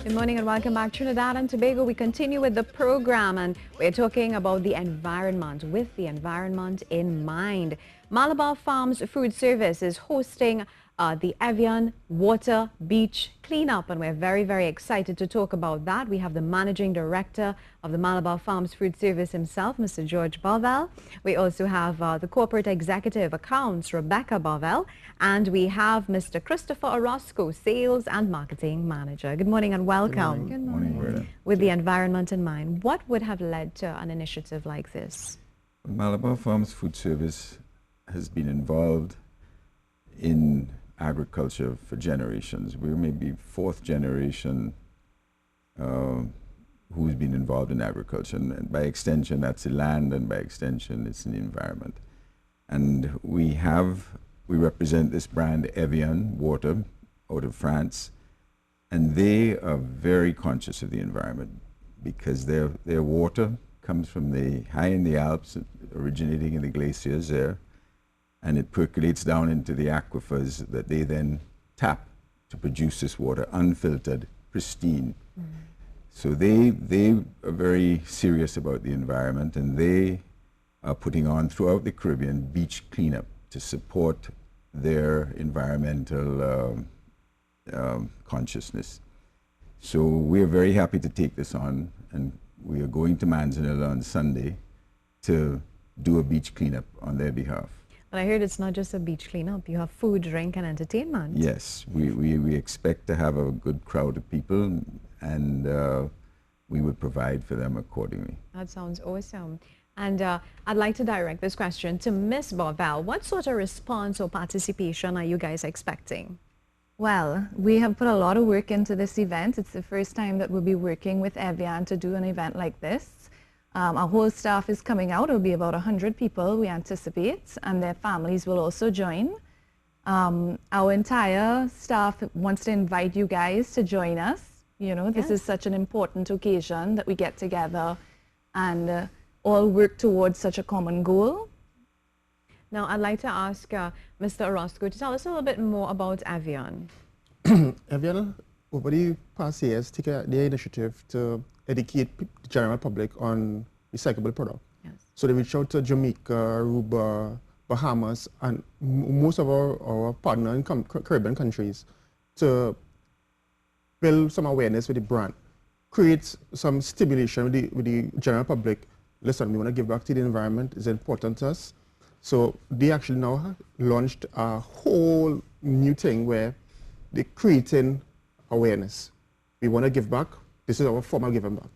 Good morning and welcome back to Trinidad and Tobago. We continue with the program and we're talking about the environment with the environment in mind. Malabar Farms Food Service is hosting the Evian Water Beach Cleanup, and we're very, very excited to talk about that. We have the Managing Director of the Malabar Farms Food Service himself, Mr. George Barvell. We also have the Corporate Executive Accounts, Rebecca Barvell, and we have Mr. Christopher Orozco, Sales and Marketing Manager. Good morning and welcome. Good morning. With the environment in mind, what would have led to an initiative like this? Malabar Farms Food Service has been involved in agriculture for generations. We're maybe fourth generation who's been involved in agriculture, and by extension that's the land, and by extension it's in the environment. And we represent this brand Evian Water out of France, and they are very conscious of the environment because their water comes from high in the Alps, originating in the glaciers there, and it percolates down into the aquifers that they then tap to produce this water, unfiltered, pristine. So they are very serious about the environment, and they are putting on throughout the Caribbean beach cleanup to support their environmental consciousness. So we are very happy to take this on, and we are going to Manzanilla on Sunday to do a beach cleanup on their behalf. And I heard it's not just a beach cleanup, you have food, drink and entertainment. Yes, we expect to have a good crowd of people, and we will provide for them accordingly. That sounds awesome. And I'd like to direct this question to Ms. Barvell. What sort of response or participation are you guys expecting? Well, we have put a lot of work into this event. It's the first time that we'll be working with Evian to do an event like this. Our whole staff is coming out. It'll be about 100 people, we anticipate, and their families will also join. Our entire staff wants to invite you guys to join us. You know, this is such an important occasion that we get together and all work towards such a common goal. Now, I'd like to ask Mr. Orozco to tell us a little bit more about Evian. Evian, over the past years, taken the initiative to educate the general public on recyclable product. Yes. So they reach out to Jamaica, Aruba, Bahamas, and most of our partner in Caribbean countries to build some awareness with the brand, create some stimulation with the general public. Listen, we want to give back to the environment. It's important to us. So they actually now launched a whole new thing where they're creating awareness. We want to give back. This is our form of giving back.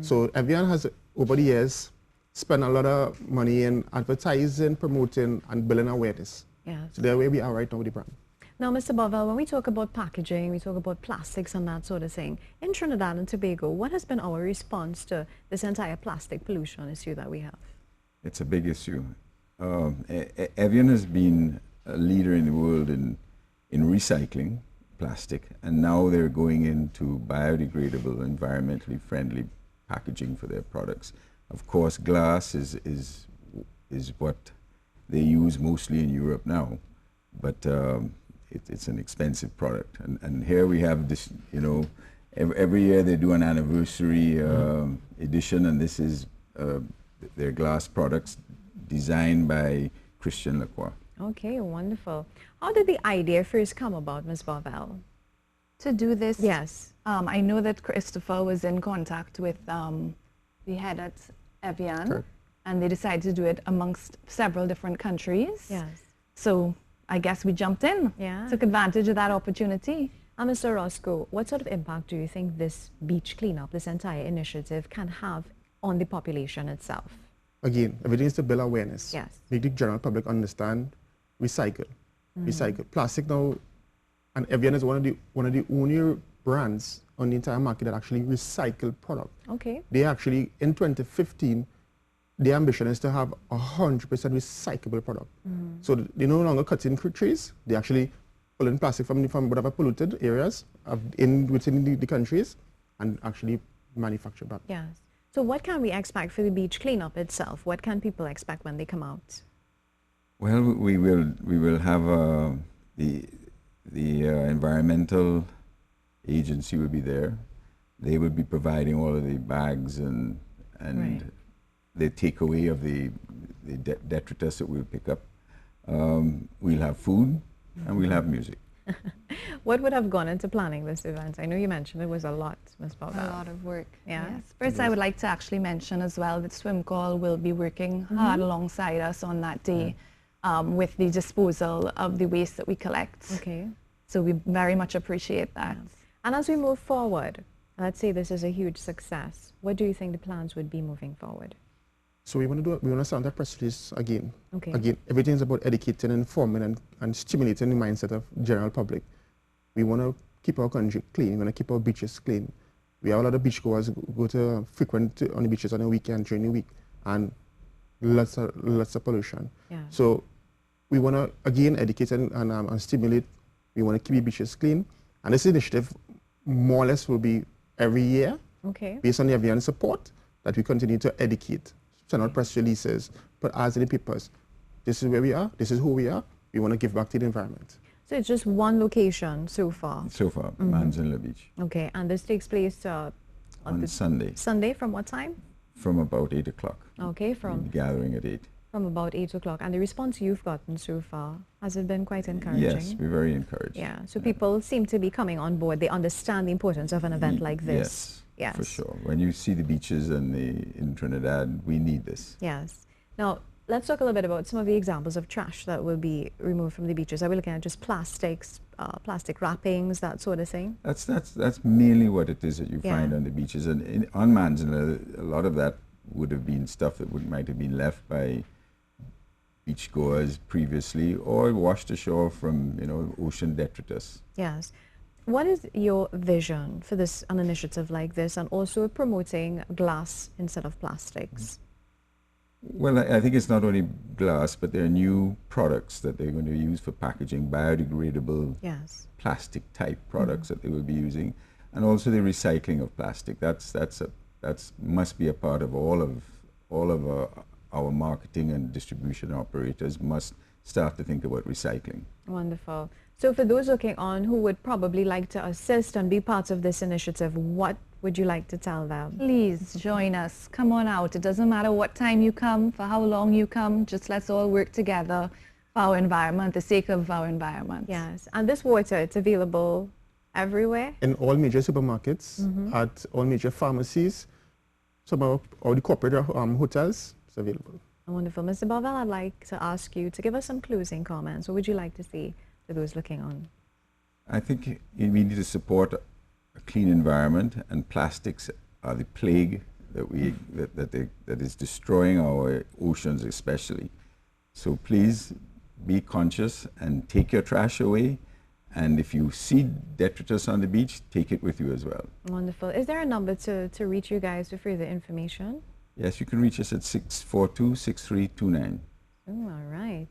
So Evian has, over the years, spent a lot of money in advertising, promoting, and building awareness. Yes. So that's where we are right now with the brand. Now, Mr. Barvell, when we talk about packaging, we talk about plastics and that sort of thing. In Trinidad and Tobago, what has been our response to this entire plastic pollution issue that we have? It's a big issue. Evian has been a leader in the world in recycling plastic, and now they're going into biodegradable, environmentally friendly packaging for their products. Of course, glass is what they use mostly in Europe now, but it's an expensive product. And here we have this, you know, every year they do an anniversary edition, and this is their glass products designed by Christian Lacroix. Okay, wonderful. How did the idea first come about, Ms. Barvell? To do this, Yes. I know that Christopher was in contact with the head at Evian, Correct. and they decided to do it amongst several different countries. Yes. So I guess we jumped in, Yeah. took advantage of that opportunity. And Mr. Orozco, what sort of impact do you think this beach cleanup, this entire initiative, can have on the population itself? Again, everything is to build awareness. Yes. Make the general public understand, recycle. Recycle. Plastic now, and Evian is one of the only brands on the entire market that actually recycle product. Okay. They actually, in 2015, the ambition is to have 100% recyclable product. So they no longer cutting trees, they actually pulling plastic from whatever polluted areas within the countries and actually manufacture back. Yes. So what can we expect for the beach cleanup itself? What can people expect when they come out? Well, we will have the environmental agency will be there. They will be providing all of the bags and Right. the takeaway of the detritus that we'll pick up. We'll have food and we'll have music. What would have gone into planning this event? I know you mentioned it was a lot, Ms. A Bobel. lot of work. Yeah. Yes. First, I would like to actually mention as well that Swim Call will be working hard alongside us on that day with the disposal of the waste that we collect. Okay. So we very much appreciate that. And as we move forward, let's say this is a huge success, what do you think the plans would be moving forward? So we want to sound that press release again. Okay. Again, everything is about educating, informing, and stimulating the mindset of general public. We want to keep our country clean. We want to keep our beaches clean. We have a lot of beachgoers go to frequent on the beaches on the weekend during the week, and lots of pollution. Yeah. So we want to again educate and stimulate. We want to keep the beaches clean, and this initiative more or less will be every year Okay. based on the Evian support that we continue to educate, send out press releases, put ads in the papers. This is where we are. This is who we are. We want to give back to the environment. So it's just one location so far. So far, Manzanilla Beach. Okay. And this takes place On Sunday Sunday from what time? from about 8 o'clock. Okay, We'll from be gathering at 8. about 8 o'clock. And the response you've gotten so far, has it been quite encouraging? Yes, we're very encouraged. Yeah. So people seem to be coming on board. They understand the importance of an event like this. Yes, for sure. When you see the beaches in Trinidad, we need this. Yes. Now, let's talk a little bit about some of the examples of trash that will be removed from the beaches. Are we looking at just plastics, plastic wrappings, that sort of thing? That's mainly what it is that you Yeah. find on the beaches. And on Manzanilla, a lot of that would have been stuff that might have been left by beachgoers previously or washed ashore from, ocean detritus. Yes. What is your vision for this, an initiative like this, and also promoting glass instead of plastics? Well, I think it's not only glass, but there are new products that they're going to use for packaging, biodegradable Yes. plastic type products that they will be using, and also the recycling of plastic. That's must be a part of all of our marketing and distribution operators must start to think about recycling. Wonderful. So for those looking on who would probably like to assist and be part of this initiative, what would you like to tell them? Please join us. Come on out. It doesn't matter what time you come, for how long you come. Just let's all work together for our environment, the sake of our environment. Yes. And this water, it's available everywhere? In all major supermarkets, at all major pharmacies, some of all the corporate hotels, it's available. Wonderful. Mr. Bobel, I'd like to ask you to give us some closing comments. What would you like to see for those looking on? I think we need to support a clean environment, and plastics are the plague that is destroying our oceans especially. So please be conscious and take your trash away. And if you see detritus on the beach, take it with you as well. Wonderful. Is there a number to reach you guys for further information? Yes, you can reach us at 642-6329. Oh, all right.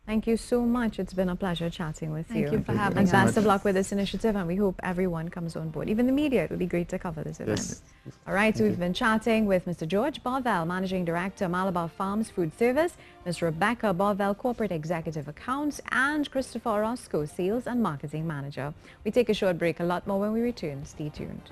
Thank you so much. It's been a pleasure chatting with you. Thank you for having And us. best of luck with this initiative, and we hope everyone comes on board. Even the media, it would be great to cover this event. Yes. All right, so we've been chatting with Mr. George Bovell, Managing Director, Malabar Farms Food Service, Ms. Rebecca Bovell, Corporate Executive Accounts, and Christopher Orozco, Sales and Marketing Manager. We take a short break. A lot more when we return. Stay tuned.